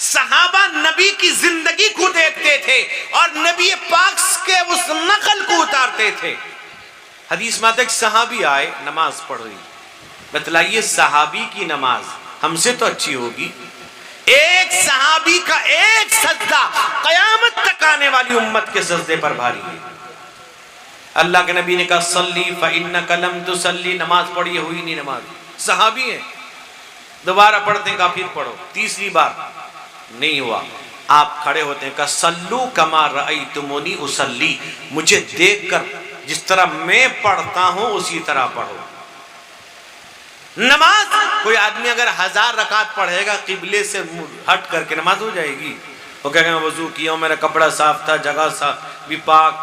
صحابہ نبی کی زندگی کو دیکھتے تھے اور نبی پاک کے اس نقل کو اتارتے تھے. حدیث میں آتا ہے کہ صحابی آئے, نماز پڑھ رہی, بتلائیے صحابی کی نماز ہم سے تو اچھی ہوگی. ایک صحابی کا ایک سجدہ قیامت تک آنے والی امت کے سجدے پر بھاری ہے. اللہ کے نبی نے کہا صلی فإنک لم تصلی, نماز پڑھی ہوئی نہیں نماز. صحابی ہیں, دوبارہ پڑھتے ہیں, کہا پھر پڑھو, تیسری بار نہیں ہوا, آپ کھڑے ہوتے ہیں, کہا صلو کما رأیتمونی اصلی, مجھے دیکھ کر جس طرح میں پڑھتا ہوں اسی طرح پڑھو. نماز کوئی آدمی اگر 1000 رکعت پڑھے گا قبلے سے ہٹ کر کے نماز ہو جائے گی؟ وہ کہے گا میں وضو کیا ہوں, میرا کپڑا صاف تھا, جگہ بھی پاک,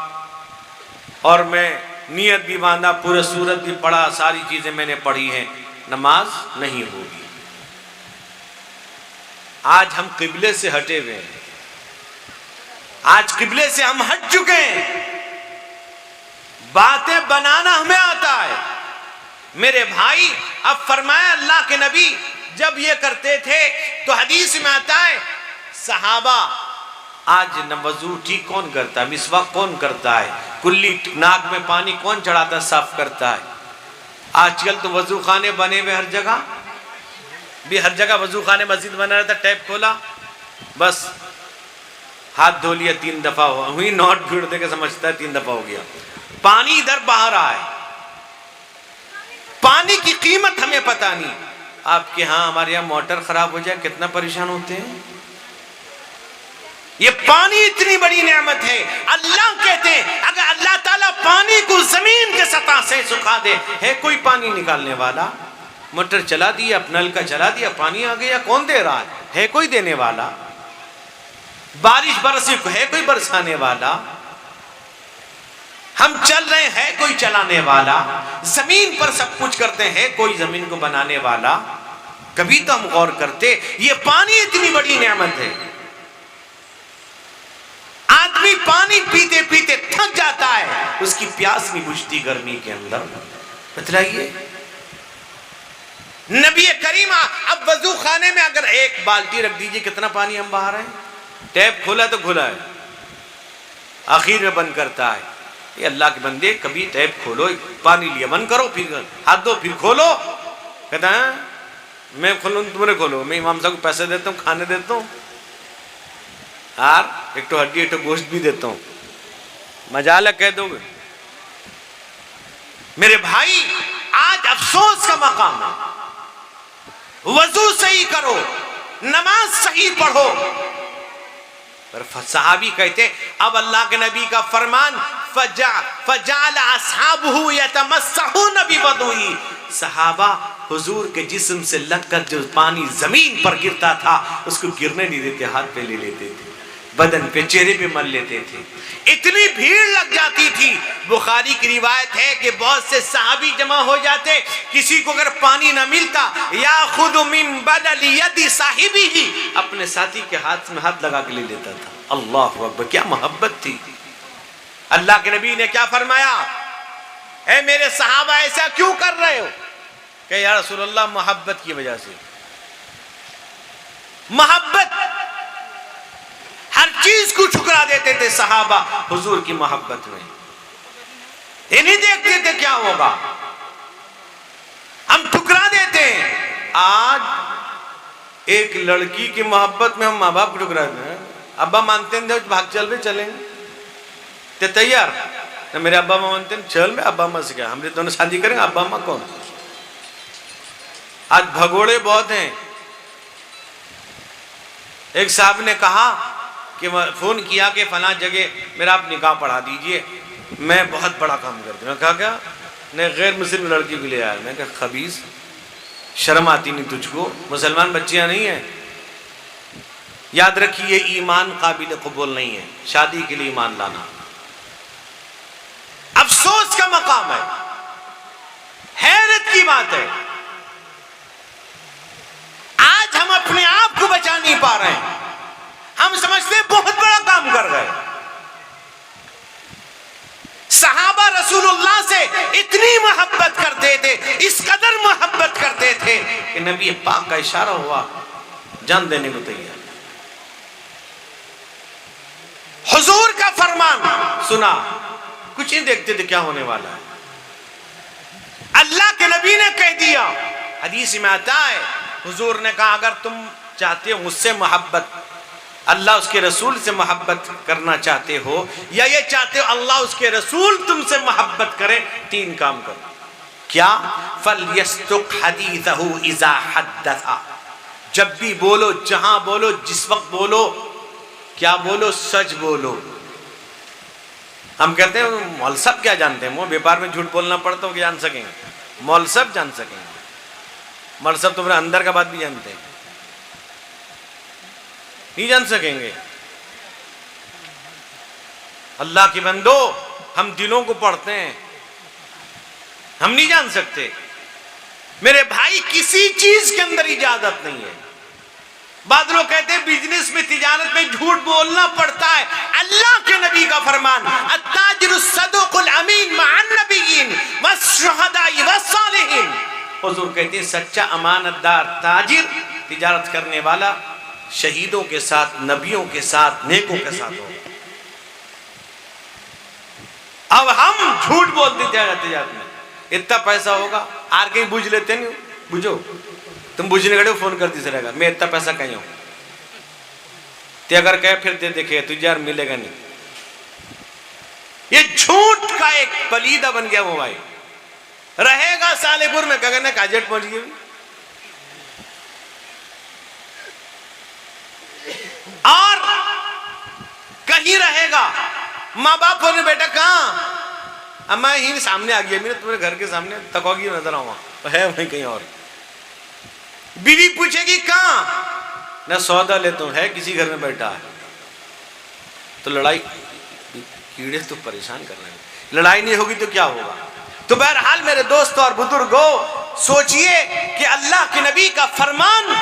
اور میں نیت بھی باندھا, پورے سورت بھی پڑھا, ساری چیزیں میں نے پڑھی ہیں, نماز نہیں ہوگی. آج ہم قبلے سے ہٹے ہوئے ہیں, آج قبلے سے ہم ہٹ چکے ہیں, باتیں بنانا ہمیں آتا ہے. میرے بھائی, اب فرمایا اللہ کے نبی جب یہ کرتے تھے تو حدیث میں آتا ہے صحابہ, آج وضو ٹھیک کون کرتا ہے, مسواک کون کرتا ہے, کلی ناک میں پانی کون چڑھاتا ہے, صاف کرتا ہے. آج کل تو وضو خانے بنے ہوئے ہر جگہ, بھی ہر جگہ وضو خانے, مسجد بنا رہتا, ٹیپ کھولا بس ہاتھ دھو لیا, 3 دفعہ ہوئی, نوٹ بھیڑ دے کے سمجھتا ہے 3 دفعہ ہو گیا. پانی ادھر باہر آئے, پانی کی قیمت ہمیں پتہ نہیں. آپ کے ہاں ہمارے یہاں موٹر خراب ہو جائے کتنا پریشان ہوتے ہیں. یہ پانی اتنی بڑی نعمت ہے. اللہ کہتے ہیں اگر اللہ تعالیٰ پانی کو زمین کے سطح سے سکھا دے, ہے کوئی پانی نکالنے والا؟ موٹر چلا دیا, نل کا چلا دیا, پانی آ گیا, کون دے رہا ہے کوئی دینے والا؟ بارش برسی, ہے کوئی برسانے والا؟ ہم چل رہے ہیں, کوئی چلانے والا؟ زمین پر سب کچھ کرتے ہیں, کوئی زمین کو بنانے والا؟ کبھی تو ہم غور کرتے, یہ پانی اتنی بڑی نعمت ہے. آدمی پانی پیتے پیتے تھک جاتا ہے, اس کی پیاس نہیں بجھتی گرمی کے اندر. بتلائیے نبی کریم, اب وضو خانے میں اگر ایک بالٹی رکھ دیجئے کتنا پانی ہم باہر ہیں, ٹیپ کھولا تو کھلا ہے, آخر میں بند کرتا ہے. یہ اللہ کے بندے, کبھی ٹیپ کھولو, پانی لیا بند کرو, پھر ہاتھ دو, پھر کھولو. کہتا ہے میں کھولوں تم نے کھولو, میں امام صاحب کو پیسے دیتا ہوں, کھانے دیتا ہوں, یار ایک تو ہڈی ایک تو گوشت بھی دیتا ہوں, مجال ہے کہہ دو گے. میرے بھائی آج افسوس کا مقام ہے. وضو صحیح کرو, نماز صحیح پڑھو. پر صحابی کہتے اب اللہ کے نبی کا فرمان فجعل اصحابہ یتمسحون بوضوئہ, صحابہ حضور کے جسم سے لگ کر جو پانی زمین پر گرتا تھا اس کو گرنے نہیں دیتے, ہاتھ پہ لے لیتے تھے, بدن پہ, چہرے پہ مل لیتے تھے. اتنی بھیڑ لگ جاتی تھی. بخاری کی روایت ہے کہ بہت سے صحابی جمع ہو جاتے, کسی کو اگر پانی نہ ملتا یاخذ من بدل ید صاحبہ, اپنے ساتھی کے ہاتھ میں ہاتھ لگا کے لے لیتا تھا. اللہ اکبر, کیا محبت تھی. اللہ کے نبی نے کیا فرمایا, اے میرے صحابہ ایسا کیوں کر رہے ہو؟ کہ یا رسول اللہ محبت کی وجہ سے. محبت, ہر چیز کو ٹھکرا دیتے تھے صحابہ حضور کی محبت میں. یہ نہیں دیکھتے تھے کیا ہوگا, ہم ٹھکرا دیتے ہیں. آج ایک لڑکی کی محبت میں ہم ماں باپ کو ٹھکرا دیتے ہیں. ابا مانتے ہیں بھاگ چل بھی چلیں تے تیار, میرے ابا ماں مانتے ہیں چل میں ابا ماں سے کیا, ہم نے دونوں شادی کریں, ابا ماں کون؟ آج بھگوڑے بہت ہیں. ایک صاحب نے کہا کہ فون کیا کہ فلاں جگہ میرا آپ نکاح پڑھا دیجئے, میں بہت بڑا کام کرتی ہوں. میں کہا کیا؟ نہیں, غیر مسلم لڑکی کو لے آیا. میں کہا خبیث, شرم آتی نہیں تجھ کو, مسلمان بچیاں نہیں ہیں. یاد رکھیے ایمان قابل قبول نہیں ہے, شادی کے لیے ایمان لانا افسوس کا مقام ہے, حیرت کی بات ہے. آج ہم اپنے آپ کو بچا نہیں پا رہے ہیں, ہم سمجھتے ہیں بہت بڑا کام کر گئے. صحابہ رسول اللہ سے اتنی محبت کرتے تھے, اس قدر محبت کرتے تھے کہ نبی پاک کا اشارہ ہوا جان دینے کو تیار. فرمان سنا, کچھ نہیں دیکھتے تھے کیا ہونے والا ہے. اللہ کے نبی نے کہہ دیا. حدیث میں آتا ہے حضور نے کہا اگر تم چاہتے ہو مجھ سے محبت, اللہ اس کے رسول سے محبت کرنا چاہتے ہو, یا یہ چاہتے ہو اللہ اس کے رسول تم سے محبت کرے, 3 کام کرو. کیا؟ فَلْيَسْتُقْ حَدِيثَهُ إِذَا حَدَّثَ, جب بھی بولو, جہاں بولو, جس وقت بولو, کیا بولو؟ سچ بولو. ہم کہتے ہیں مول صاحب کیا جانتے ہیں, وہ بیپار میں جھوٹ بولنا پڑتا ہو کہ جان سکیں گے؟ مول صاحب جان سکیں گے. مول صاحب تو میرے اندر کا بات بھی جانتے ہیں, نہیں جان سکیں گے. اللہ کے بندو, ہم دلوں کو پڑھتے ہیں, ہم نہیں جان سکتے. میرے بھائی کسی چیز کے اندر اجازت نہیں ہے. بعض لوگ کہتے ہیں بزنس میں, تجارت میں جھوٹ بولنا پڑتا ہے. اللہ کے نبی کا فرمان التاجر الصدوق الامین مع النبیین والشہداء والصالحین. حضور کہتے ہیں سچا امانت دار تاجر, تجارت کرنے والا شہیدوں کے ساتھ, نبیوں کے ساتھ, نیکوں کے ساتھ ہو. اب ہم جھوٹ بولتے تجارت میں, اتنا پیسہ ہوگا, آر کہیں بوجھ لیتے نہیں, بوجھو تم بوجھنے گڑے فون کرتی سے رہے گا, میں اتنا پیسہ کہیں ہوں, تے اگر کہے پھر دے دیکھے تجھے یار ملے گا نہیں. یہ جھوٹ کا ایک پلیدہ بن گیا وہ بھائی. رہے گا سالے پور میں, کہنے کاجٹ پہنچ گئی, اور کہیں رہے گا. ماں باپ ہونے بیٹا کہاں, اما ہی سامنے آ گیا, میں نے تمہارے گھر کے سامنے تکوگی نظر آؤں ہے وہیں کہیں اور. بیوی پوچھے گی کہاں, نہ سودا لیتا ہوں, ہے کسی گھر میں بیٹھا ہے. تو لڑائی, کیڑے تو پریشان کر رہے ہیں, لڑائی نہیں ہوگی تو کیا ہوگا. تو بہرحال میرے دوستوں اور بزرگوں, سوچئے کہ اللہ کے نبی کا فرمان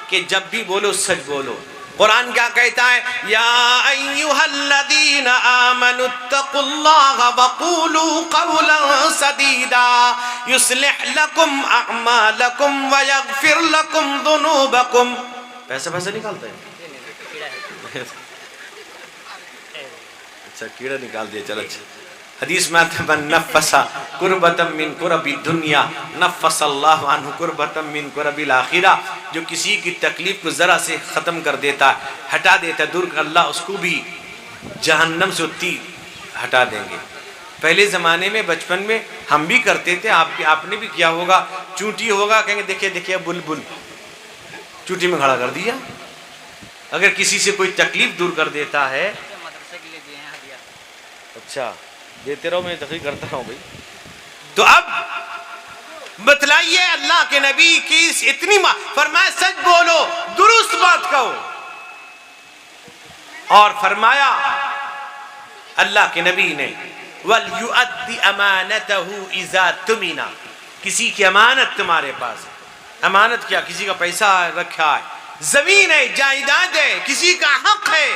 کہ جب بھی بولو سچ بولو. قرآن کیا کہتا ہے, یا ایھا الذین آمنوا اتقوا اللہ وقولوا قولا سدیدا یصلح لکم اعمالکم ویغفر لکم ذنوبکم. پیسے نکالتے ہیں, اچھا کیڑا نکال دیا, چل اچھا. حدیث میں آتا ہے من نفس کربتا من کرب الدنیا نفس اللہ عنہ کربتا من کرب الاخرہ. جو کسی کی تکلیف کو ذرا سے ختم کر دیتا, ہٹا دیتا, دور کر, اللہ اس کو بھی جہنم سے اتنی ہٹا دیں گے. پہلے زمانے میں بچپن میں ہم بھی کرتے تھے, آپ نے بھی کیا ہوگا. چونٹی ہوگا, کہیں گے دیکھیں دیکھیں بلبل, چونٹی میں کھڑا کر دیا. اگر کسی سے کوئی تکلیف دور کر دیتا ہے, اچھا دیتے رہو, میں تقریر کرتا ہوں بھائی. تو اب بتلائیے اللہ کے نبی کی اتنی فرمایا سچ بولو, درست بات کہو. اور فرمایا اللہ کے نبی نے وَلْيُؤَدِّ أَمَانَتَهُ إِذَا تُمِنَا. کسی کی امانت تمہارے پاس ہے. امانت کیا, کسی کا پیسہ رکھا ہے, زمین ہے, جائیداد ہے, کسی کا حق ہے,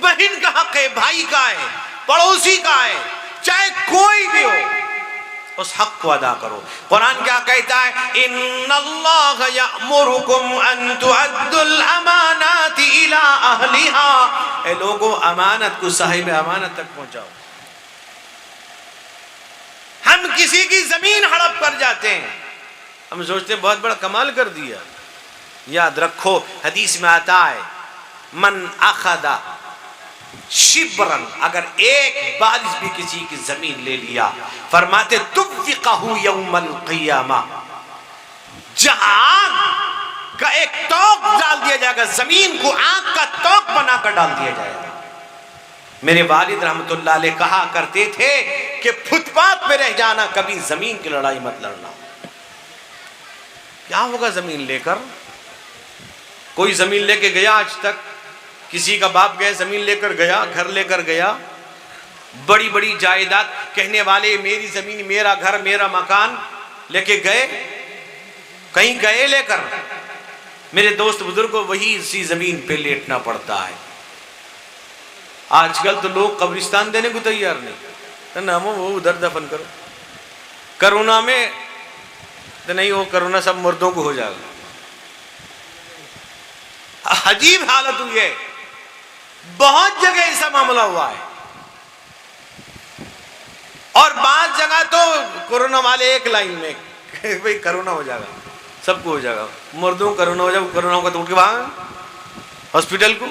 بہن کا حق ہے, بھائی کا ہے, پڑوسی کا ہے, چاہے کوئی بھی ہو, اس حق کو ادا کرو. قرآن کیا کہتا ہے, ان اللہ یأمرکم ان تؤدوا الامانات الی اہلها. اے لوگو امانت کو صاحب امانت تک پہنچاؤ. ہم کسی کی زمین ہڑپ کر جاتے ہیں, ہم سوچتے ہیں بہت بڑا کمال کر دیا. یاد رکھو حدیث میں آتا ہے من اخذ شبرن, اگر ایک بارش بھی کسی کی زمین لے لیا, فرماتے توفقہ یوم القیامہ, جہاں آگ کا ایک توق ڈال دیا جائے گا, زمین کو آگ کا توق بنا کر ڈال دیا جائے گا. میرے والد رحمت اللہ علیہ کہا کرتے تھے کہ فٹ پاتھ پہ رہ جانا, کبھی زمین کی لڑائی مت لڑنا. کیا ہوگا زمین لے کر, کوئی زمین لے کے گیا آج تک, کسی کا باپ گئے زمین لے کر گیا, گھر لے کر گیا, بڑی بڑی جائیداد, کہنے والے میری زمین, میرا گھر, میرا مکان لے کے گئے, کہیں گئے لے کر. میرے دوست بزرگوں وہی اسی زمین پہ لیٹنا پڑتا ہے. آج کل تو لوگ قبرستان دینے کو تیار نہیں, نہ وہ ادھر دفن کرو. کرونا میں تو نہیں, وہ کرونا سب مردوں کو ہو جائے گا. عجیب حالت ہوئی ہے, بہت جگہ ایسا معاملہ ہوا ہے. اور بعض جگہ تو کورونا والے ایک لائن میں بھئی کرونا ہو جائے گا، سب کو ہو جائے گا، مردوں کو کرونا ہو جائے گا، کرونا ہوگا تو اٹھ کے وہاں ہاسپٹل کو.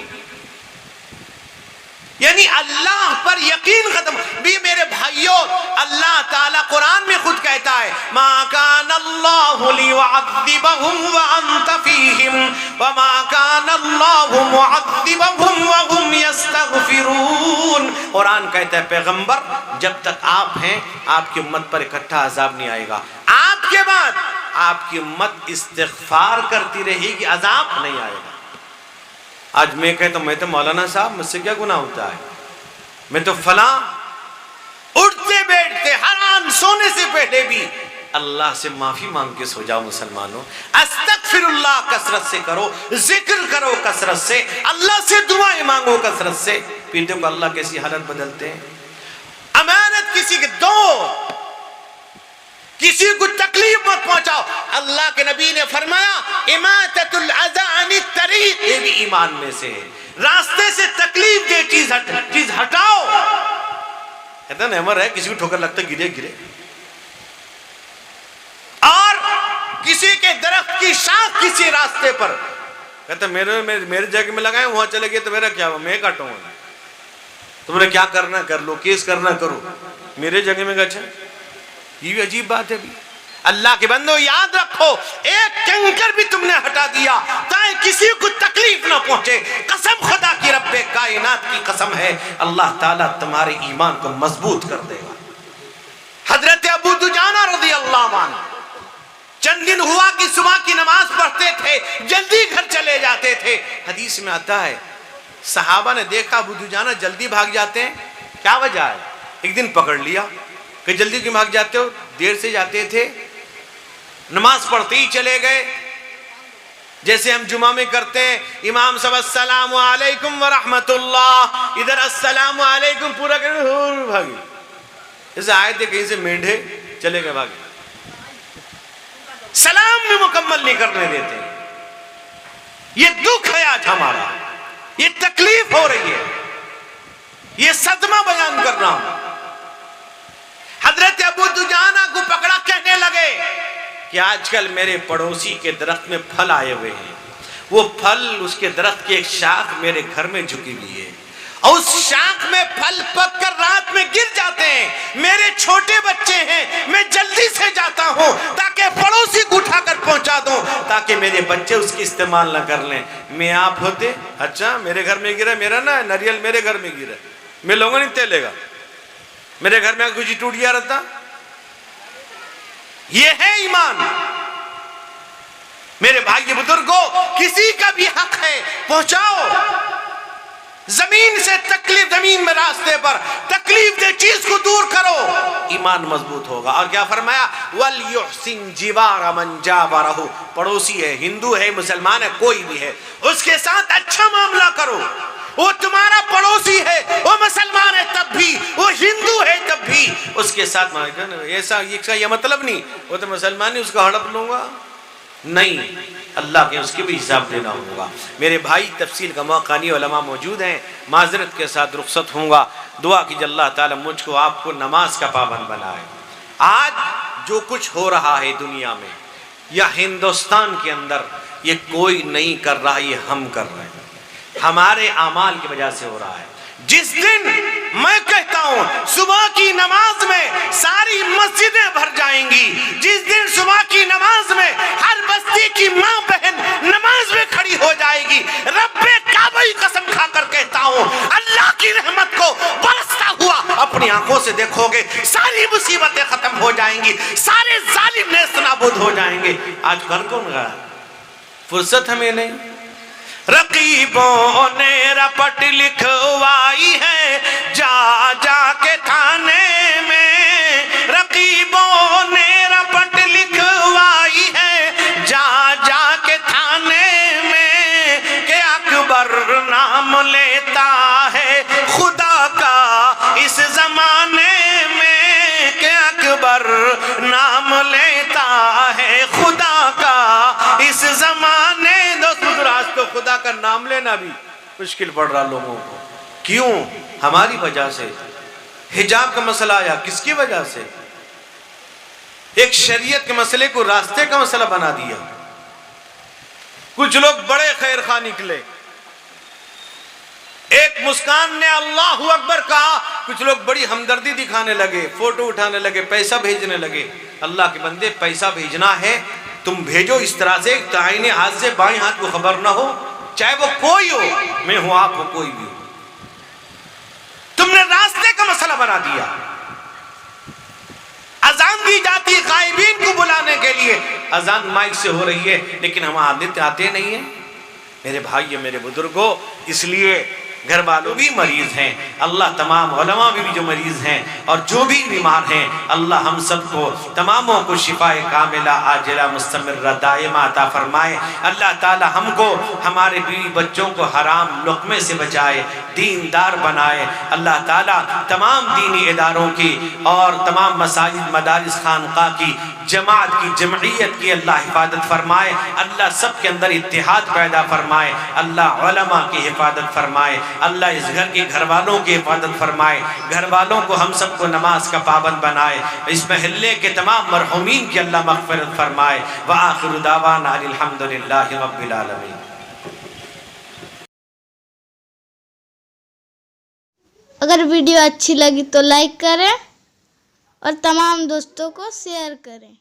یعنی اللہ پر یقین ختم. بھی میرے بھائیوں، اللہ تعالیٰ قرآن میں خود کہتا ہے ما کان اللہ لیعذبہم وانت فیہم وما کان اللہ معذبہم وہم یستغفرون. قرآن کہتا ہے پیغمبر جب تک آپ ہیں آپ کی امت پر اکٹھا عذاب نہیں آئے گا، آپ کے بعد آپ کی امت استغفار کرتی رہے گی، عذاب نہیں آئے گا. آج میں کہتا ہوں میں تو مولانا صاحب مجھ سے کیا گناہ ہوتا ہے، میں تو فلاں، اٹھتے بیٹھتے حرام سونے سے پہلے بھی اللہ سے معافی مانگ کے سو جاؤ. مسلمانوں استغفر اللہ کثرت سے کرو، ذکر کرو کثرت سے، اللہ سے دعائیں مانگو کثرت سے. پھر دیکھو اللہ کیسی حالت بدلتے ہیں. امانت کسی کے دو، کسی کو تکلیف مت پہنچاؤ. اللہ کے نبی نے فرمایا اماتۃ الاذى عن الطریق، یہ بھی ایمان میں سے ہے. راستے سے تکلیف دے چیز ہٹاؤ. کہتا ہے نعمر ہے کسی کو ٹھوکر لگتا ہے گرے گرے، اور کسی کے درخت کی شاخ کسی راستے پر، کہتا ہے میرے جگہ میں لگائیں وہاں چلے گئے تو میرا کیا ہوا، میں کاٹوں گا، تم نے کیا کرنا کر لو، کیس کرنا کرو، میرے جگہ میں گچھا. یہ بھی عجیب بات ہے. بھی اللہ کے بندو یاد رکھو ایک کنکر بھی تم نے ہٹا دیا تاکہ کسی کو تکلیف نہ پہنچے. قسم خدا کی رب کائنات کی قسم ہے اللہ تعالیٰ تمہارے ایمان کو مضبوط کر دے گا. حضرت ابو دجانہ رضی اللہ عنہ چند دن ہوا کہ صبح کی نماز پڑھتے تھے، جلدی گھر چلے جاتے تھے. حدیث میں آتا ہے صحابہ نے دیکھا ابو دجانہ جلدی بھاگ جاتے ہیں، کیا وجہ ہے؟ ایک دن پکڑ لیا کہ جلدی کیوں بھاگ جاتے ہو، دیر سے جاتے تھے، نماز پڑھتے ہی چلے گئے. جیسے ہم جمعہ میں کرتے ہیں امام صاحب السلام علیکم ورحمت اللہ، ادھر السلام علیکم پورا کریں بھاگی. جیسے آئے تھے کہیں سے مینڈھے چلے گئے بھاگے، سلام بھی مکمل نہیں کرنے دیتے. یہ دکھ ہے آج ہمارا، یہ تکلیف ہو رہی ہے، یہ صدمہ بیان کر رہا ہوں. حضرت ابو دجانہ کو پکڑا، کہنے لگے کہ آج کل میرے پڑوسی کے درخت میں پھل آئے ہوئے ہیں، وہ پھل اس کے درخت کی ایک شاخ میرے گھر میں جھکی ہوئی ہے، اور اس شاخ میں پھل پک کر رات میں گر جاتے ہیں. میرے چھوٹے بچے ہیں، میں جلدی سے جاتا ہوں تاکہ پڑوسی کو اٹھا کر پہنچا دوں تاکہ میرے بچے اس کی استعمال نہ کر لیں. میں آپ ہوتے اچھا میرے گھر میں گرا، میرا نا ناریل میرے گھر میں گرا، میں لوگوں نہیں تیلے گا، میرے گھر میں کچھ ٹوٹ گیا رہتا. یہ ہے ایمان. میرے بھائی بزرگوں، کسی کا بھی حق ہے پہنچاؤ. زمین سے تکلیف، زمین میں راستے پر تکلیف دے چیز کو دور کرو، ایمان مضبوط ہوگا. اور کیا فرمایا وَلْيُحْسِنْ جِوَارَ مَنْ جَاوَرَهُ، پڑوسی ہے، ہندو ہے، مسلمان ہے، کوئی بھی ہے، اس کے ساتھ اچھا معاملہ کرو. وہ تمہارا پڑوسی ہے، وہ مسلمان ہے تب بھی، وہ ہندو ہے تب بھی اس کے ساتھ ایسا یہ مطلب نہیں وہ تو مسلمان ہے اس کا ہڑپ لوں گا، نہیں، اللہ کے اس کے بھی حساب دینا ہوگا. میرے بھائی تفصیل کا موقع نہیں، علماء موجود ہیں، معذرت کے ساتھ رخصت ہوں گا. دعا کیجئے اللہ تعالیٰ مجھ کو آپ کو نماز کا پابند بنائے. آج جو کچھ ہو رہا ہے دنیا میں یا ہندوستان کے اندر، یہ کوئی نہیں کر رہا، یہ ہم کر رہے ہیں، ہمارے اعمال کی وجہ سے ہو رہا ہے. جس دن میں کہتا ہوں صبح کی نماز میں ساری مسجدیں بھر جائیں گی، جس دن صبح کی نماز میں ہر بستی کی ماں بہن نماز میں کھڑی ہو جائے گی، رب کعبہ کی قسم کھا کر کہتا ہوں اللہ کی رحمت کو برستا ہوا اپنی آنکھوں سے دیکھو گے، ساری مصیبتیں ختم ہو جائیں گی، سارے ظالم نیست نابود ہو جائیں گے. آج گھر کون گیا؟ فرصت ہمیں نہیں. رقیبوں نے رپٹ لکھوائی ہے جا جا کے تھانے میں، رقیبوں نے رپٹ لکھوائی ہے جا جا کے تھانے میں کہ اکبر نام لیتا ہے خدا کا اس زمانے میں، کہ اکبر نام لیتا ہے خدا کا اس زمانے. آج تو خدا کا نام لینا بھی مشکل پڑ رہا لوگوں کو. کیوں؟ ہماری وجہ سے. حجاب کا مسئلہ آیا کس کی وجہ سے؟ ایک شریعت کے مسئلے کو راستے کا مسئلہ بنا دیا. کچھ لوگ بڑے خیر خواہ نکلے. ایک مسکان نے اللہ اکبر کہا, کچھ لوگ بڑی ہمدردی دکھانے لگے, فوٹو اٹھانے لگے, پیسہ بھیجنے لگے. اللہ کے بندے, پیسہ بھیجنا ہے تم بھیجو اس طرح سے دائیں ہاتھ سے بائیں ہاتھ کو خبر نہ ہو, چاہے وہ کوئی ہو, میں ہوں, آپ ہو, کوئی بھی ہو. تم نے راستے کا مسئلہ بنا دیا. اذان دی جاتی غائبین کو بلانے کے لیے, اذان مائک سے ہو رہی ہے لیکن ہم آتے نہیں ہیں. میرے بھائیو, میرے بزرگوں, اس لیے گھر والوں بھی مریض ہیں. اللہ تمام علماء بھی جو مریض ہیں اور جو بھی بیمار ہیں, اللہ ہم سب کو تماموں کو شفاء کاملہ عاجلہ مستمرہ دائمہ عطا فرمائے. اللہ تعالی ہم کو, ہمارے بیوی بچوں کو حرام لقمے سے بچائے, دیندار بنائے. اللہ تعالی تمام دینی اداروں کی اور تمام مساجد, مدارس, خانقاہ کی, جماعت کی, جمعیت کی اللہ حفاظت فرمائے. اللہ سب کے اندر اتحاد پیدا فرمائے. اللہ علماء کی حفاظت فرمائے. اللہ اس گھر کے گھر والوں کی حفاظت فرمائے. گھر والوں کو ہم سب کو نماز کا پابند بنائے. اس محلے کے تمام مرحومین کی اللہ مغفرت فرمائے. وآخر دعوانا الحمدللہ رب العالمین. اگر ویڈیو اچھی لگی تو لائک کریں اور تمام دوستوں کو شیئر کریں.